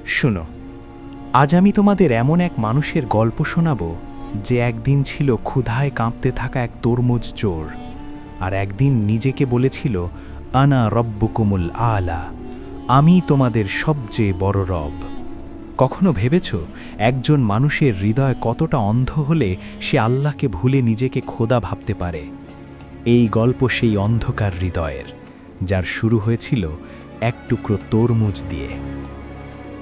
শুনো, আজ আমি তোমাদের এমন এক মানুষের গল্প শোনাব যে একদিন ছিল ক্ষুধায় কাঁপতে থাকা এক তরমুজ চোর, আর একদিন নিজেকে বলেছিল আনা রব্বুকুমুল আলা, আমি তোমাদের সবচেয়ে বড় রব। কখনো ভেবেছ একজন মানুষের হৃদয় কতটা অন্ধ হলে সে আল্লাহকে ভুলে নিজেকে খোদা ভাবতে পারে? এই গল্প সেই অন্ধকার হৃদয়ের, যার শুরু হয়েছিল এক টুকরো তরমুজ দিয়ে।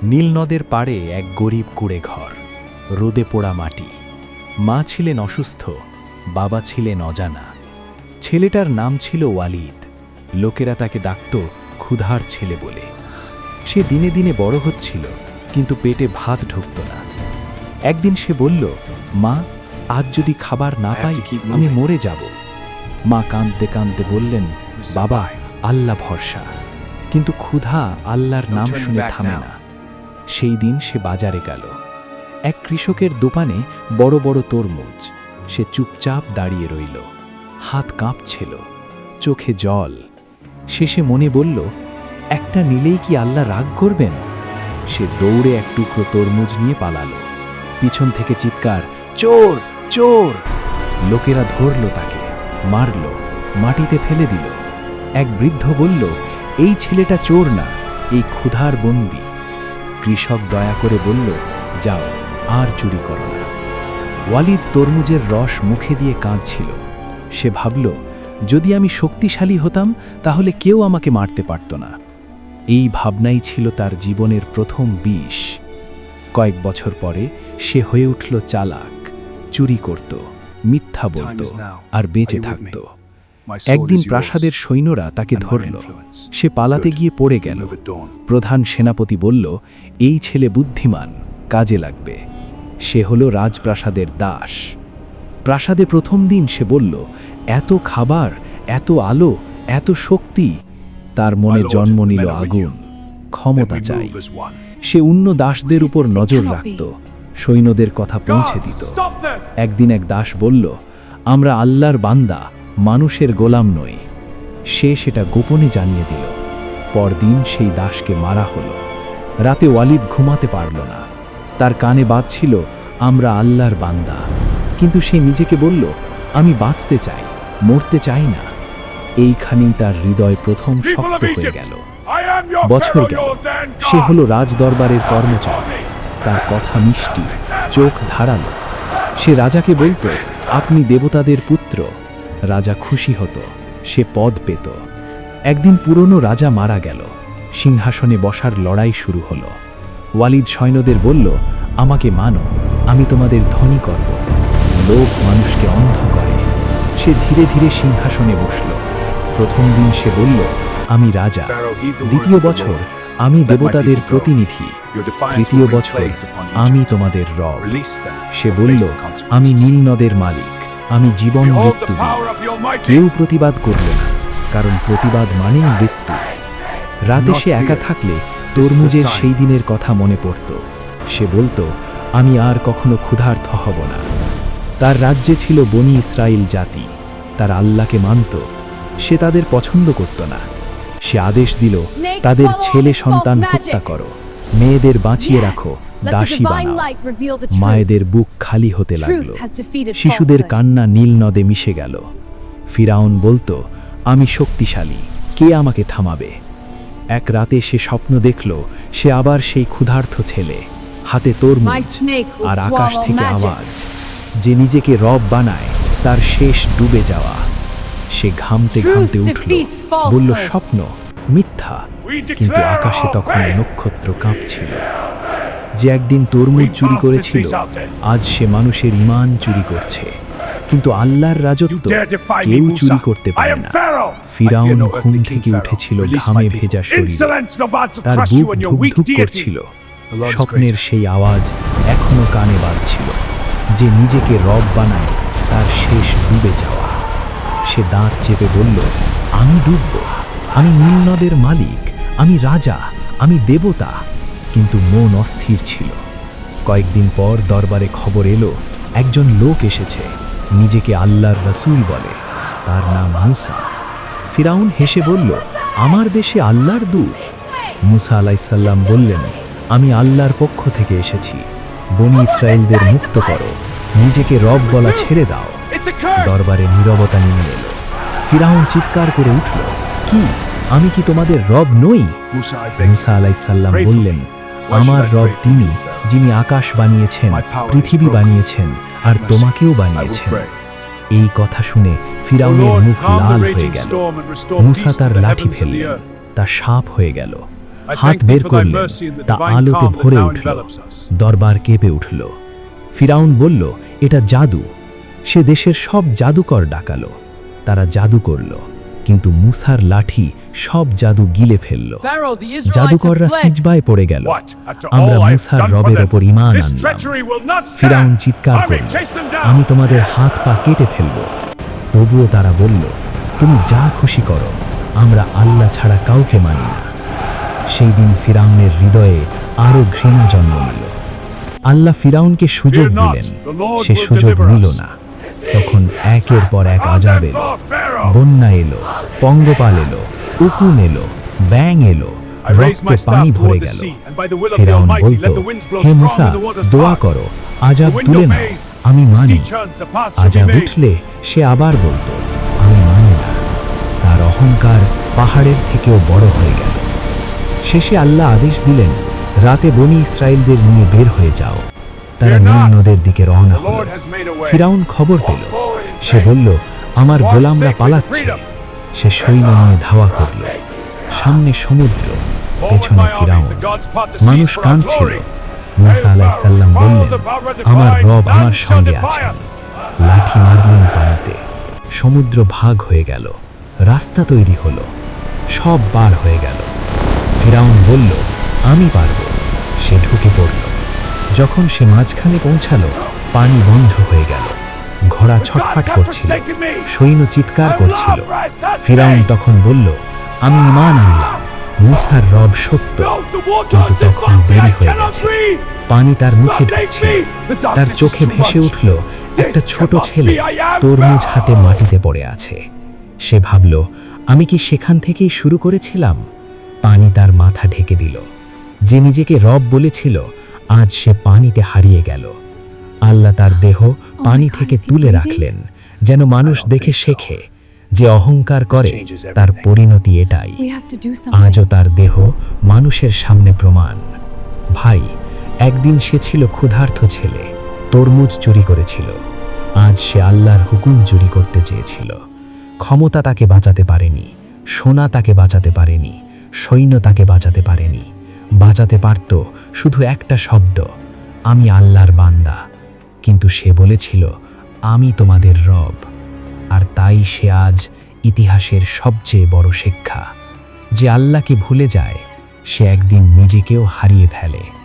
নীল নদের পাড়ে এক গরিব কুঁড়ে ঘর, রোদে পোড়া মাটি। মা ছিলেন অসুস্থ, বাবা ছিলেন অজানা। ছেলেটার নাম ছিল ওয়ালিদ। লোকেরা তাকে ডাকত ক্ষুধার ছেলে বলে। সে দিনে দিনে বড় হচ্ছিল, কিন্তু পেটে ভাত ঢুকত না। একদিন সে বলল, মা, আজ যদি খাবার না পাই আমি মরে যাব। মা কাঁদতে কাঁদতে বললেন, বাবা, আল্লাহ ভরসা। কিন্তু ক্ষুধা আল্লাহর নাম শুনে থামে না। সেই দিন সে বাজারে গেল। এক কৃষকের দোকানে বড় বড় তরমুজ। সে চুপচাপ দাঁড়িয়ে রইল, হাত কাঁপছিল, চোখে জল। শেষে মনে বলল, একটা নিলেই কি আল্লাহ রাগ করবেন? সে দৌড়ে এক টুকরো তরমুজ নিয়ে পালালো। পিছন থেকে চিৎকার, চোর, চোর! লোকেরা ধরল তাকে, মারল, মাটিতে ফেলে দিল। এক বৃদ্ধ বলল, এই ছেলেটা চোর না, এই ক্ষুধার বন্দী। কৃষক দয়া করে বলল, যাও, আর চুরি করো না। ওয়ালিদ তরমুজের রস মুখে দিয়ে কাঁদছিল। সে ভাবল, যদি আমি শক্তিশালী হতাম তাহলে কেউ আমাকে মারতে পারত না। এই ভাবনাই ছিল তার জীবনের প্রথম বিষ। কয়েক বছর পরে সে হয়ে উঠল চালাক, চুরি করত, মিথ্যা বলত, আর বেঁচে থাকত। একদিন প্রাসাদের সৈন্যরা তাকে ধরল। সে পালাতে গিয়ে পড়ে গেল। প্রধান সেনাপতি বলল, এই ছেলে বুদ্ধিমান, কাজে লাগবে। সে হল রাজপ্রাসাদের দাস। প্রাসাদে প্রথম দিন সে বলল, এত খাবার, এত আলো, এত শক্তি। তার মনে জন্ম নিল আগুন, ক্ষমতা চাই। সে অন্য দাসদের উপর নজর রাখত, সৈন্যদের কথা পৌঁছে দিত। একদিন এক দাস বলল, আমরা আল্লাহর বান্দা, মানুষের গোলাম নই। সে সেটা গোপনে জানিয়ে দিল। পরদিন সেই দাসকে মারা হলো। রাতে ওয়ালিদ ঘুমাতে পারল না। তার কানে বাজছিল, আমরা আল্লাহর বান্দা। কিন্তু সে নিজেকে বলল, আমি বাঁচতে চাই, মরতে চাই না। এইখানেই তার হৃদয় প্রথম শক্ত হয়ে গেল। বছর গেল, সে হলো রাজদরবারের কর্মচারী। তার কথা মিষ্টি, চোখ ধারালো। সে রাজাকে বলতো, আপনি দেবতাদের পুত্র। রাজা খুশি হতো, সে পদ পেত। একদিন পুরনো রাজা মারা গেল। সিংহাসনে বসার লড়াই শুরু হলো। ওয়ালিদ সৈন্যদের বলল, আমাকে মানো, আমি তোমাদের ধনী করব। লোভ মানুষকে অন্ধ করে। সে ধীরে ধীরে সিংহাসনে বসল। প্রথম দিন সে বলল, আমি রাজা। দ্বিতীয় বছর, আমি দেবতাদের প্রতিনিধি। তৃতীয় বছর, আমি তোমাদের রব। সে বলল, আমি নীল নদের মালিক, আমি জীবন মৃত্যু দিই। কেউ প্রতিবাদ করল না, কারণ প্রতিবাদ মানেই মৃত্যু। রাতে সে একা থাকলে তরমুজের সেই দিনের কথা মনে পড়ত। সে বলতো, আমি আর কখনো ক্ষুধার্ত হব না। তার রাজ্যে ছিল বনি ইসরাইল জাতি, তার আল্লাহকে মানত। সে তাদের পছন্দ করত না। সে আদেশ দিল, তাদের ছেলে সন্তান হত্যা করো, মেয়েদের বাঁচিয়ে রাখো, দাসী বানাও। মায়েদের বুক খালি হতে লাগল। শিশুদের কান্না নীল নদে মিশে গেল। ফিরাউন বলতো, আমি শক্তিশালী, কে আমাকে থামাবে? এক রাতে সে স্বপ্ন দেখল, সে আবার সেই ক্ষুধার্ত ছেলে, হাতে তরমুজ, আর আকাশ থেকে আওয়াজ, যে নিজেকে রব বানায় তার শেষ ডুবে যাওয়া। সে ঘামতে ঘামতে উঠল, বলল, স্বপ্ন, মিথ্যা। কিন্তু আকাশে তখন নক্ষত্র কাঁপছিল। যে একদিন তরমুজ চুরি করেছিল, আজ সে মানুষের ঈমান চুরি করছে। কিন্তু আল্লাহর রাজত্ব কেউ চুরি করতে পারে না। ফিরাউন ঘুম থেকে উঠেছিল ঘামে ভেজা শরীরে, তার বুক ধুকধুক করছিল। স্বপ্নের সেই আওয়াজ এখনো কানে বাজছিল, যে নিজেকে রব বানায় তার শেষ ডুবে যাওয়া। সে দাঁত চেপে বলল, আমি ডুবব, আমি নীল নদের মালিক, আমি রাজা, আমি দেবতা। কিন্তু মন অস্থির ছিল। কয়েকদিন পর দরবারে খবর এলো, একজন লোক এসেছে, নিজেকে আল্লাহর রসুল বলে, তার নাম মুসা। ফিরাউন হেসে বলল, আমার দেশে আল্লাহর দূত? মুসা আলাইসাল্লাম বললেন, আমি আল্লাহর পক্ষ থেকে এসেছি, বনী ইসরায়েলদের মুক্ত করো, নিজেকে রব বলা ছেড়ে দাও। দরবারে নীরবতা নেমে এলো। ফিরাউন চিৎকার করে উঠল, কি আমি কি তোমাদের রব নই? মুসা আলাইসাল্লাম বললেন, আমার রব তিনি, যিনি আকাশ বানিয়েছেন, পৃথিবী বানিয়েছেন, আর তোমাকেও বানিয়েছেন। এই কথা শুনে ফিরাউনের মুখ লাল হয়ে গেল। মুসা তার লাঠি ফেললেন, তা সাপ হয়ে গেল। হাত বের করলেন, তা আলোতে ভরে উঠল। দরবার কেঁপে উঠল। ফিরাউন বলল, এটা জাদু। সে দেশের সব জাদুকর ডাকালো। তারা জাদু করল, কিন্তু মুসার লাঠি সব জাদু গিলে ফেলল। জাদুকররা সিজবায় পড়ে গেল। আমরা মুসার রবের ওপর ঈমান আনলাম। ফিরাউন চিৎকার করল, আমি তোমাদের হাত পা কেটে ফেলব। তবুও তারা বলল, তুমি যা খুশি করো, আমরা আল্লাহ ছাড়া কাউকে মানি না। সেই দিন ফিরাউনের হৃদয়ে আরো ঘৃণা জন্ম নিল। আল্লাহ ফিরাউনকে সুযোগ দিলেন, সে সুযোগ নিল না। তখন একের পর এক আযাব এলো। বন্যা এলো, পঙ্গপাল এলো, উকুন এলো, ব্যাঙ এলো, রক্তে পানি ভরে গেল। ফিরাউন বলতো, হে মুসা, দোয়া করো, আযাব তুলে নাও, আমি মানি। আযাব উঠলে সে আবার বলতো, আমি মানি না। তার অহংকার পাহাড়ের থেকেও বড় হয়ে গেল। শেষে আল্লাহ আদেশ দিলেন, রাতে বনী ইসরায়েলদের নিয়ে বের হয়ে যাও। তারা নীল নদের দিকে রওনা হলো। ফিরাউন খবর পেল। সে বলল, আমার গোলামরা পালাচ্ছে। সে সৈন্য নিয়ে ধাওয়া করল। সামনে সমুদ্র, পেছনে ফিরাউন। মানুষ কাঁদছিল। মুসা আলাইসাল্লাম বললেন, আমার রব আমার সঙ্গে আছেন। লাঠি মারলেন পানিতে। সমুদ্র ভাগ হয়ে গেল। রাস্তা তৈরি হলো। সব পার হয়ে গেল। ফিরাউন বলল, আমি পারব। সে ঢুকে পড়ল। যখন সে মাঝখানে পৌঁছালো, পানি বন্ধ হয়ে গেল। ঘোড়া ছটফট করছিল, সৈন্য চিৎকার করছিল। ফিরাউন তখন বলল, আমি ঈমান আনলাম, মুসার রব সত্য। কিন্তু তখন দেরি হয়ে গেছে। পানি তার মুখে ঢুকছিল। তার চোখে ভেসে উঠল একটা ছোট ছেলে তরমুজ হাতে মাটিতে পড়ে আছে। সে ভাবল, আমি কি সেখান থেকেই শুরু করেছিলাম? পানি তার মাথা ঢেকে দিল। যে নিজেকে রব বলেছিল, আজ সে পানিতে হারিয়ে গেল। আল্লাহ তার দেহ পানি থেকে তুলে রাখলেন, যেন মানুষ দেখে শেখে, যে অহংকার করে তার পরিণতি এটাই। আজও তার দেহ মানুষের সামনে প্রমাণ। ভাই, একদিন সে ছিল ক্ষুধার্ত ছেলে, তরমুজ চুরি করেছিল। আজ সে আল্লাহর হুকুম চুরি করতে চেয়েছিল। ক্ষমতা তাকে বাঁচাতে পারেনি, সোনা তাকে বাঁচাতে পারেনি, সৈন্য তাকে বাঁচাতে পারেনি। বাঁচাতে পারত শুধু একটা শব্দ, আমি আল্লাহর বান্দা। কিন্তু সে বলেছিল, আমি তোমাদের রব। আর তাই সে আজ ইতিহাসের সবচেয়ে বড় শিক্ষা। যে আল্লাহকে ভুলে যায়, সে একদিন নিজেকেও হারিয়ে ফেলে।